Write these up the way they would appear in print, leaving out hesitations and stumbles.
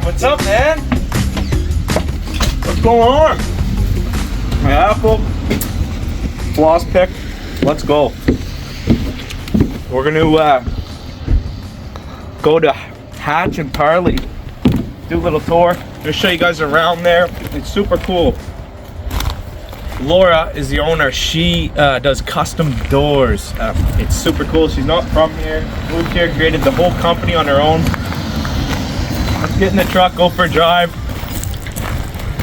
What's up, man? What's going on? My apple. Floss pick. Let's go. We're gonna go to Hatch and Parley. Do a little tour. Gonna show you guys around there. It's super cool. Laura is the owner. She does custom doors. It's super cool. She's not from here. Moved here, created the whole company on her own. Let's get in the truck, go for a drive.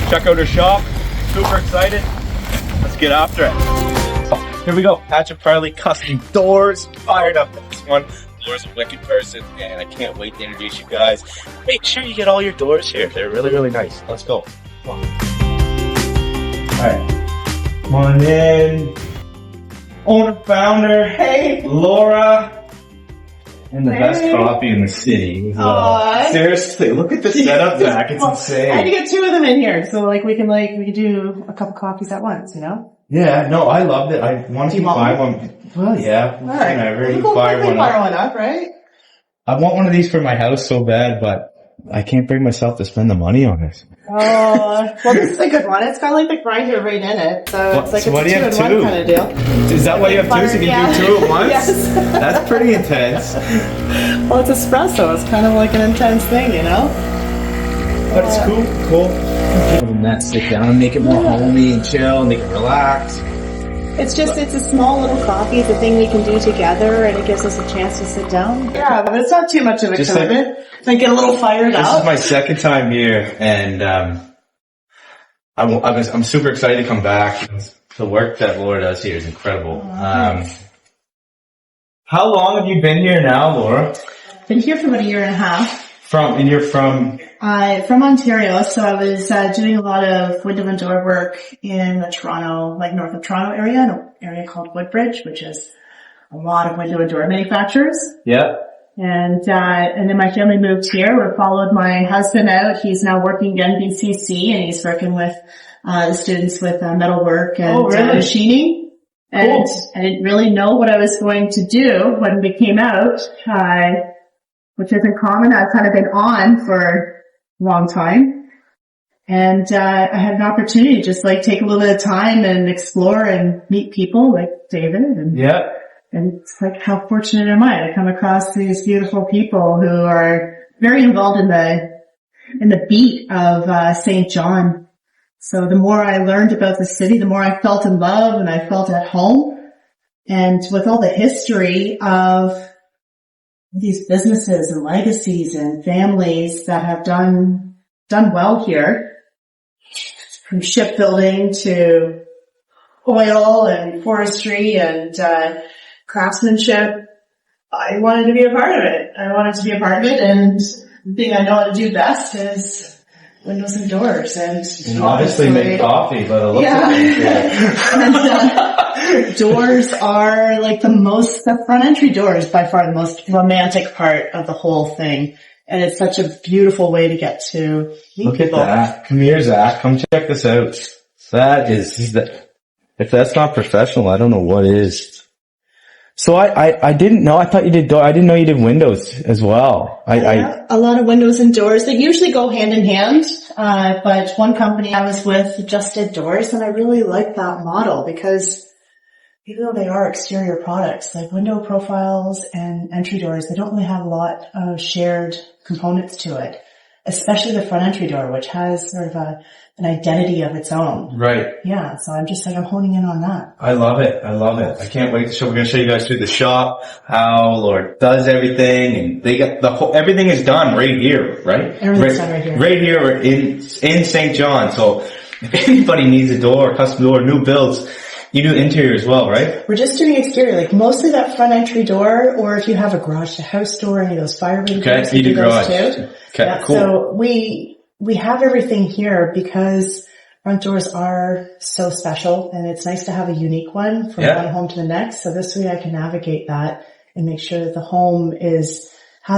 Check out her shop. Super excited. Let's get after it. Oh, here we go. Hatch Parley custom doors. Fired up with this one. Laura's a wicked person, and I can't wait to introduce you guys. Make sure you get all your doors here. They're really, really nice. Let's go. Come on. All right. Come on in. Owner, founder. Hey, Laura. And the best coffee in the city as well. Seriously, look at the setup, Zach. It's insane. I had to get two of them in here, so we can do a couple coffees at once, you know? Yeah, no, I loved it. I wanted to buy one. Well, yeah. All right. Whenever you We'll fire one up, right? I want one of these for my house so bad, but I can't bring myself to spend the money on it. Oh, well, this is a good one. It's got like the grinder right in it, so it's like so it's a two-in-one kind of deal. Is that why you have two? So you can do two at once? Yes. That's pretty intense. Well, it's espresso. It's kind of like an intense thing, you know? But it's cool. And that sit down and make it more homey and chill and they can relax. It's a small little coffee. It's a thing we can do together, and it gives us a chance to sit down. Yeah, but it's not too much of a commitment. I get a little fired out. This is my second time here, and I'm super excited to come back. The work that Laura does here is incredible. How long have you been here now, Laura? Been here for about a year and a half. And you're from? From Ontario, so I was doing a lot of window and door work in the Toronto, like north of Toronto area, an area called Woodbridge, which is a lot of window and door manufacturers. Yeah. And then my family moved here. We followed my husband out. He's now working at NBCC, and he's working with the students with metalwork and machining. And I didn't really know what I was going to do when we came out, which isn't common. I've kind of been on for a long time. And I had an opportunity to just like take a little bit of time and explore and meet people like David. And it's like, how fortunate am I to come across these beautiful people who are very involved in the beat of St. John. So the more I learned about the city, the more I felt in love and I felt at home. And with all the history of these businesses and legacies and families that have done well here, from shipbuilding to oil and forestry and craftsmanship, I wanted to be a part of it. And the thing I know how to do best is windows and doors, and obviously make coffee, but it looks and, doors are like the front entry door is by far the most romantic part of the whole thing. And it's such a beautiful way to get to meet Look people. at that. Come here, Zach. Come check this out. If that's not professional, I don't know what is. So I didn't know. I thought you did I didn't know you did windows as well. A lot of windows and doors. They usually go hand in hand. But one company I was with just did doors, and I really liked that model because even though they are exterior products, like window profiles and entry doors, they don't really have a lot of shared components to it, especially the front entry door, which has sort of an identity of its own. Right. Yeah, so I'm honing in on that. I love it. I can't wait to we're going to show you guys through the shop, how Laura does everything, and they got everything is done right here, right? Everything's done right here. Right here in St. John. So if anybody needs a door, custom door, new builds, you do interior as well, right? We're just doing exterior, like mostly that front entry door, or if you have a garage to house door, any of those fire rated doors, you do garage too. Okay, yeah, cool. So we have everything here because front doors are so special, and it's nice to have a unique one from one home to the next. So this way I can navigate that and make sure that the home has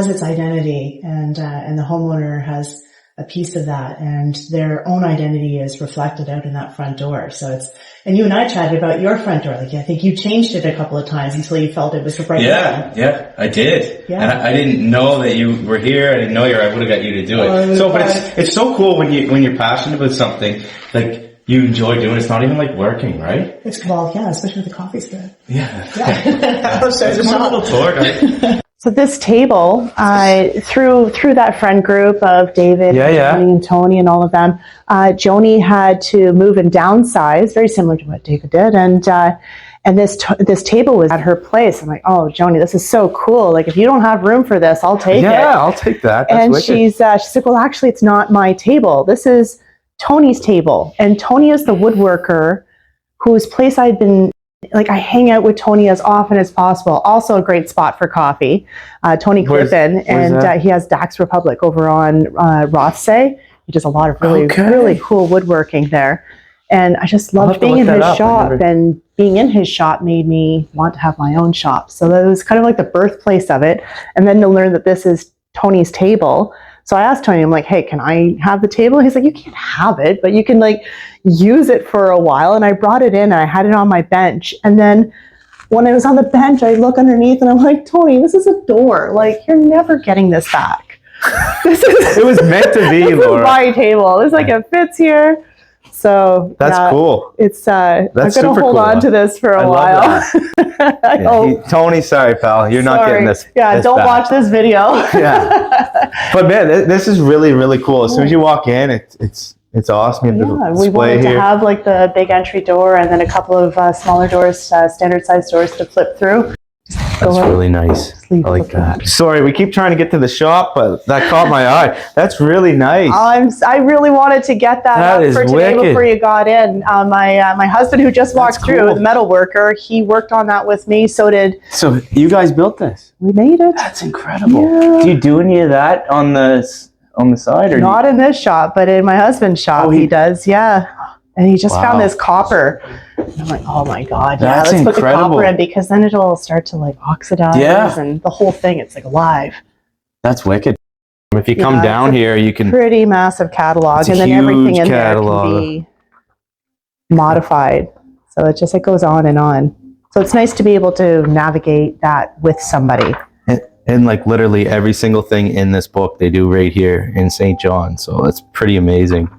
its identity, and the homeowner has a piece of that, and their own identity is reflected out in that front door. So and you and I chatted about your front door. Like, I think you changed it a couple of times until you felt it was the right one. Yeah, I did. Yeah. And I didn't know that you were here. I didn't know I would have got you to do it. But it's so cool when you're passionate about something, like you enjoy doing it. It's not even like working, right? It's especially with the coffee's good. Yeah. It's a little tour, right? So this table, through that friend group of David, Joni, and Tony and all of them, Joni had to move and downsize, very similar to what David did, and this table was at her place. I'm like, oh, Joni, this is so cool. Like, if you don't have room for this, I'll take it. Yeah, I'll take that. That's and wicked. she said, well, actually, it's not my table. This is Tony's table, and Tony is the woodworker whose place I'd been. Like, I hang out with Tony as often as possible. Also a great spot for coffee. Tony Clippen, and he has Dax Republic over on Rothsay. He does a lot of really cool woodworking there. And I just loved being in his shop, and being in his shop made me want to have my own shop. So that was kind of like the birthplace of it. And then to learn that this is Tony's table. So I asked Tony, I'm like, hey, can I have the table? He's like, you can't have it, but you can like use it for a while. And I brought it in and I had it on my bench. And then when I was on the bench, I look underneath and I'm like, Tony, this is a door. Like, you're never getting this back. It was meant to be, Laura. This is my table. It's like, it fits here. So that's cool. It's I'm gonna hold on to this for a while. Tony, sorry, pal, you're not getting this. Yeah, don't watch this video. But man, this is really, really cool. As soon as you walk in, it's awesome. We wanted to have like the big entry door and then a couple of smaller doors, standard size doors to flip through. That's really nice. I like that. Sorry, we keep trying to get to the shop, but that caught my eye. That's really nice. I really wanted to get that up for today before you got in. My husband, who just walked through, the metal worker, he worked on that with me. So you guys built this? We made it. That's incredible. Yeah. Do you do any of that on the side, or not in this shop, but in my husband's shop? He does. Yeah. And he just found this copper. And I'm like, oh my God, let's put the copper in, because then it'll start to like oxidize and the whole thing, it's like alive. That's wicked. If you come down here, you can... Pretty massive catalog, and then everything in there can be modified. So it goes on and on. So it's nice to be able to navigate that with somebody. And like literally every single thing in this book they do right here in St. John. So that's pretty amazing.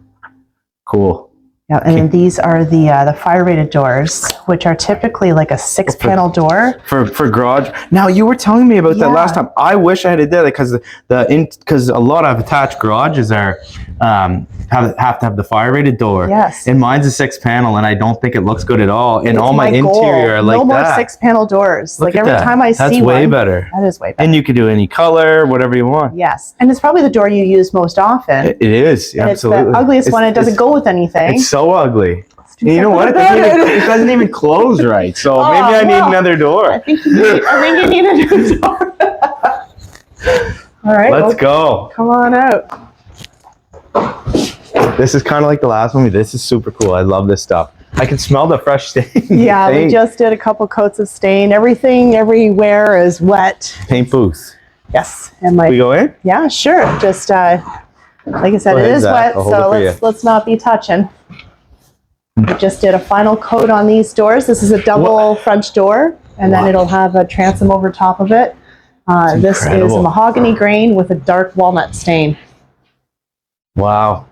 Cool. Yeah, and then these are the fire rated doors, which are typically like a 6-panel door for garage. Now, you were telling me about that last time. I wish I had it there, because because a lot of attached garages are have to have the fire rated door. Yes, and mine's a 6-panel, and I don't think it looks good at all. And all my interior are like that. No more 6-panel doors. Like every time I see one, that's way better. That is way better. And you can do any color, whatever you want. Yes, and it's probably the door you use most often. It is, absolutely. It's the ugliest one. It doesn't go with anything. It's so ugly. You know what? It doesn't even close right. So maybe I need another door. I think you need a new door. All right. Let's go. Come on out. This is kind of like the last one. This is super cool. I love this stuff. I can smell the fresh stain. Yeah, we just did a couple coats of stain. Everything everywhere is wet. Paint booth. Yes. And we go in? Yeah, sure. Just like I said, it is wet, so let's not be touching. We just did a final coat on these doors. This is a double French door, and then it'll have a transom over top of it. This is a mahogany grain with a dark walnut stain. Wow.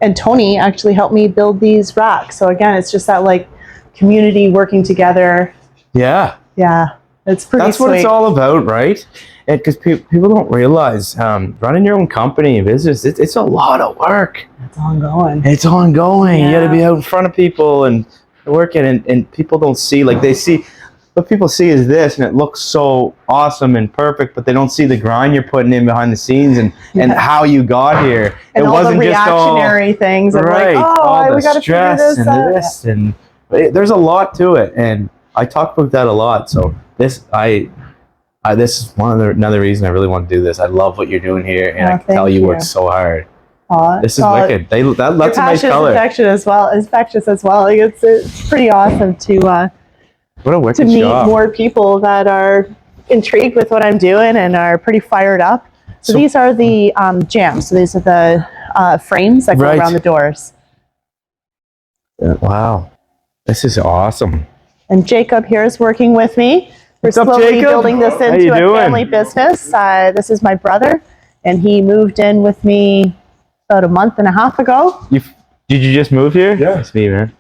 And Tony actually helped me build these racks. So again, it's just that like community working together. Yeah. Yeah. It's pretty That's what it's all about, right? Because people don't realize running your own company and business, it's a lot of work. It's ongoing. It's ongoing. Yeah. You got to be out in front of people and working, and people don't see, like they see, what people see is this, and it looks so awesome and perfect, but they don't see the grind you're putting in behind the scenes and how you got here. And it all wasn't the just reactionary things. Right. Like, all we got the to figure stress this and out. this, and there's a lot to it, and I talk about that a lot. So this is another reason I really want to do this. I love what you're doing here, and I can tell you work so hard. This is wicked. That's a nice color. Infectious as well. Like it's pretty awesome to meet more people that are intrigued with what I'm doing and are pretty fired up. So these are the jams. So these are the frames that go around the doors. Wow. This is awesome. And Jacob here is working with me. We're slowly building this into a family business. This is my brother, and he moved in with me about a month and a half ago. Did you just move here? Yeah. It's me, man.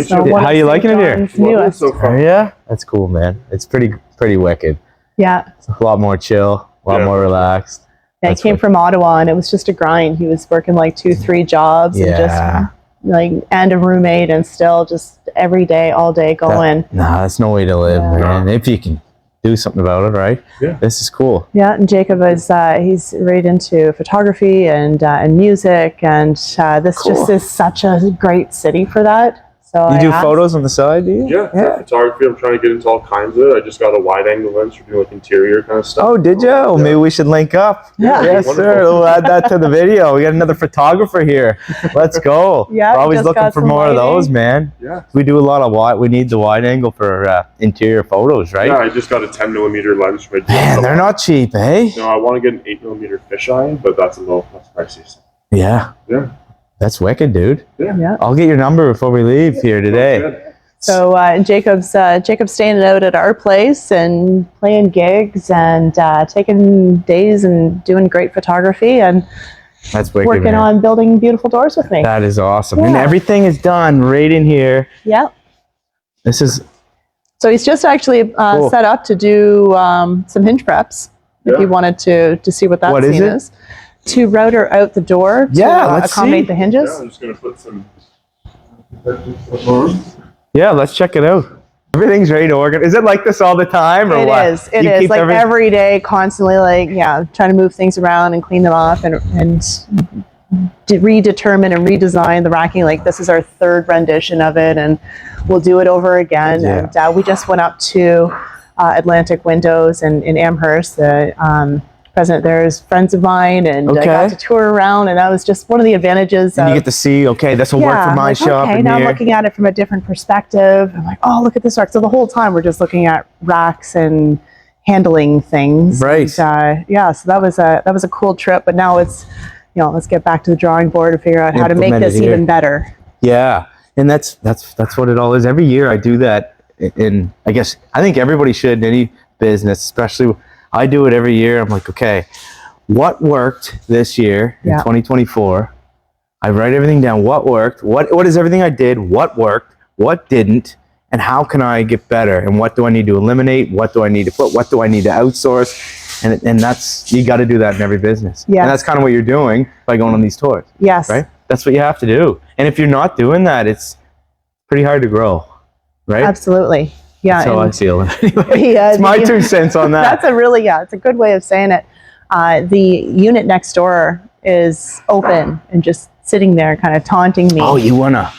So how are you liking it here? So far. Yeah? That's cool, man. It's pretty wicked. Yeah. It's a lot more chill, a lot more relaxed. Yeah, he came from Ottawa, and it was just a grind. He was working like 2-3 jobs and just like, and a roommate, and still just every day, all day going. That's no way to live, man. If you can do something about it, right? Yeah. This is cool. Yeah, and Jacob is, he's right into photography and music, and this just is such a great city for that. So you do photos on the side, do you? Yeah, photography. I'm trying to get into all kinds of it. I just got a wide angle lens for doing like interior kind of stuff. Oh, did you? Well, maybe we should link up. Yeah. Yes, sir. We'll add that to the video. We got another photographer here. Let's go. Yeah, we're always looking for more of those, man. Yeah. We do a lot of wide. We need the wide angle for interior photos, right? Yeah, I just got a 10mm lens for my DSLR. Man, they're not cheap, eh? No, I want to get an 8mm fisheye, but that's pricey. Yeah. Yeah. That's wicked, dude. Yeah. I'll get your number before we leave here today. So Jacob's staying out at our place and playing gigs and taking days and doing great photography and that's wicked, working on building beautiful doors with me. That is awesome. Yeah. And everything is done right in here. Yeah. This is... So he's just actually cool. set up to do some hinge preps if you wanted to see what that scene is. To router out the door to accommodate the hinges. Yeah, I'm just going to put some... Yeah, let's check it out. Everything's ready to organize. Is it like this all the time, or what? It is. Like every day, constantly, like, trying to move things around and clean them off and redetermine and redesign the racking. Like, this is our 3rd rendition of it, and we'll do it over again. Yeah. And we just went up to Atlantic Windows in Amherst. The president there is friends of mine, and I got to tour around, and that was just one of the advantages. And you get to see, okay, this will work for my shop. Okay, now I'm looking at it from a different perspective. I'm like, oh, look at this rack. So the whole time we're just looking at racks and handling things. Right. And, so that was a cool trip. But now it's, let's get back to the drawing board and figure out how to make this even better. Yeah, and that's what it all is. Every year I do that, and I think everybody should in any business, especially. I do it every year. I'm like, okay, what worked this year in 2024? I write everything down. What worked? What is everything I did? What worked? What didn't? And how can I get better? And what do I need to eliminate? What do I need to put? What do I need to outsource? And that's, you got to do that in every business. Yes. And that's kind of what you're doing by going on these tours. Yes. Right? That's what you have to do. And if you're not doing that, it's pretty hard to grow. Right? Absolutely. Yeah, that's how I feel. Anyway, it's my 2 cents on that. That's it's a good way of saying it. The unit next door is open and just sitting there kind of taunting me. Oh, you wanna?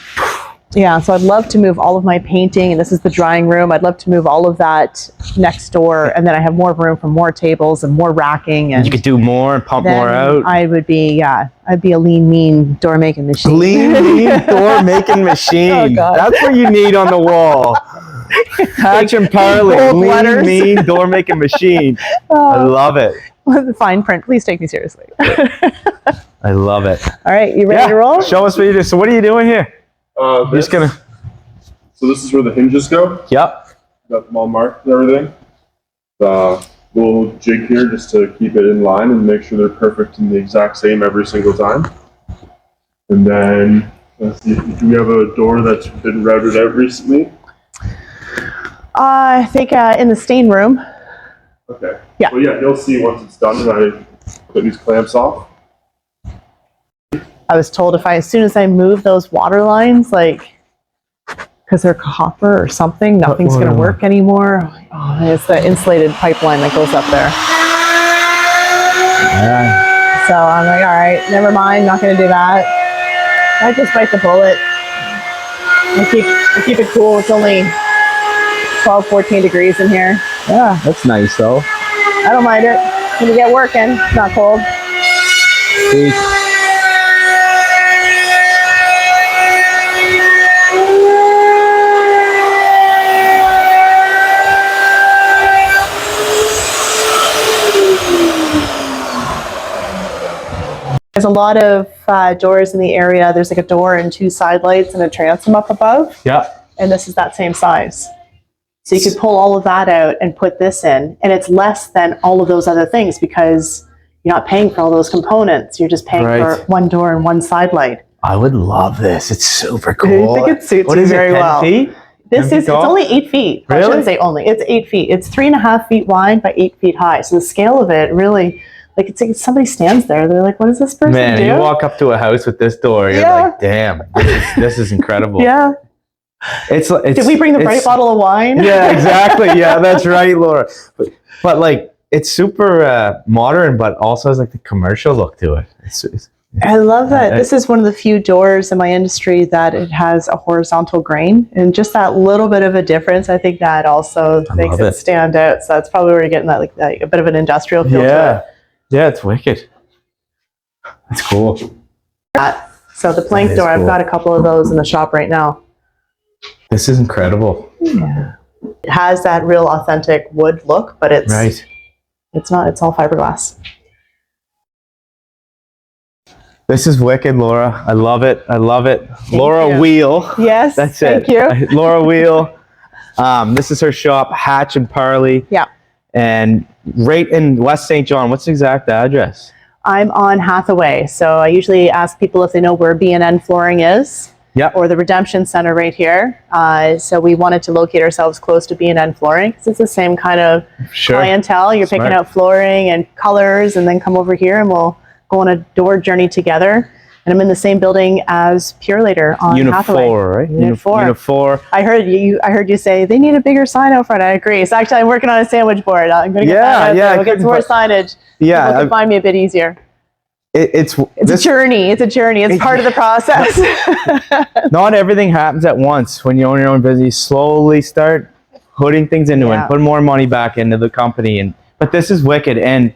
Yeah, so I'd love to move all of my painting, and this is the drawing room. I'd love to move all of that next door, and then I have more room for more tables and more racking. And you could do more and pump more out. I would be, I'd be a lean, mean door making machine. Lean, mean door making machine. Oh, God. That's what you need on the wall. Hatch and Parley, lean, mean door making machine. I love it. The fine print. Please take me seriously. I love it. All right, you ready to roll? Show us what you do. So what are you doing here? Just gonna. So this is where the hinges go. Yep. Got them all marked and everything. Little jig here just to keep it in line and make sure they're perfect and the exact same every single time. And then let's see, do we have a door that's been routed out recently? I think in the stain room. Okay. Yeah. Well, yeah, you'll see once it's done when I put these clamps off. I was told as soon as I move those water lines, like, because they're copper or something, nothing's going to work anymore. Oh, it's the insulated pipeline that goes up there. Yeah. So I'm like, all right, never mind, not going to do that. I just bite the bullet. I keep it cool. It's only 12, 14 degrees in here. Yeah, that's nice though. I don't mind it. When you get working, it's not cold. Peace. There's a lot of doors in the area. There's like a door and 2 side lights and a transom up above. Yeah. And this is that same size. So you could pull all of that out and put this in, and it's less than all of those other things because you're not paying for all those components. You're just paying for 1 door and 1 side light. I would love this. It's super cool. I think it suits you very well. 10 feet? It's only 8 feet. Really? I shouldn't say only. It's 8 feet. It's 3.5 feet wide by 8 feet high. So the scale of it really, like, it's like somebody stands there. They're like, what does this person do? Man, you walk up to a house with this door, you're like, damn, this is incredible. Yeah. It's Did we bring the bright bottle of wine? Yeah, exactly. Yeah, that's right, Laura. But like, it's super modern, but also has like the commercial look to it. I love that. This is one of the few doors in my industry that it has a horizontal grain, and just that little bit of a difference, I think that also makes it stand out. So that's probably where you're getting that, like a bit of an industrial feel to it. Yeah, it's wicked. That's cool. So the plank door, I've got a couple of those in the shop right now. This is incredible. Yeah. It has that real authentic wood look, but it's not, it's all fiberglass. This is wicked, Laura. I love it. I love it. Laura Weil. Yes. That's it. Thank you. Laura Weil. This is her shop, Hatch Parley. Yeah. And right in West St. John. What's the exact address? I'm on Hathaway. So I usually ask people if they know where B&N Flooring is. Yep. Or the Redemption Center right here. So we wanted to locate ourselves close to B&N Flooring because it's the same kind of clientele. You're picking out flooring and colors, and then come over here and we'll go on a door journey together. And I'm in the same building as Pure Later on Hathaway. Unifor, right? Unifor. I heard you say they need a bigger sign out front. I agree. So actually, I'm working on a sandwich board. I'm going to get that out there. We'll get more signage. Yeah, people can find me a bit easier. It's a journey. It's a journey. It's part of the process. Not everything happens at once. When you own your own business, you slowly start putting things into it, put more money back into the company. But this is wicked. And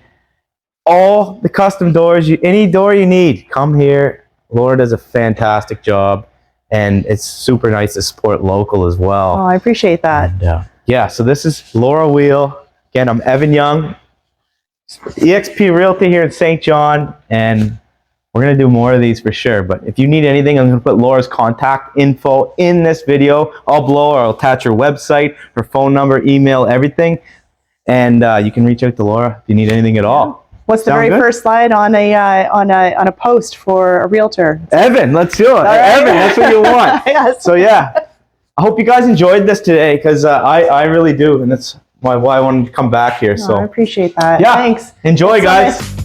all the custom doors, any door you need, come here. Laura does a fantastic job. And it's super nice to support local as well. Oh, I appreciate that. And, yeah, so this is Laura Weil. Again, I'm Evan Young. eXp Realty here in St. John, and we're going to do more of these for sure. But if you need anything, I'm going to put Laura's contact info in this video. I'll attach her website, her phone number, email, everything. And you can reach out to Laura if you need anything at all. What's the very first slide on a post for a realtor? Evan, let's do it. Right. Evan, that's what you want. Yes. So yeah, I hope you guys enjoyed this today, because I really do, and that's why I wanted to come back here. So I appreciate that. Yeah. Thanks. Enjoy, Thanks, guys.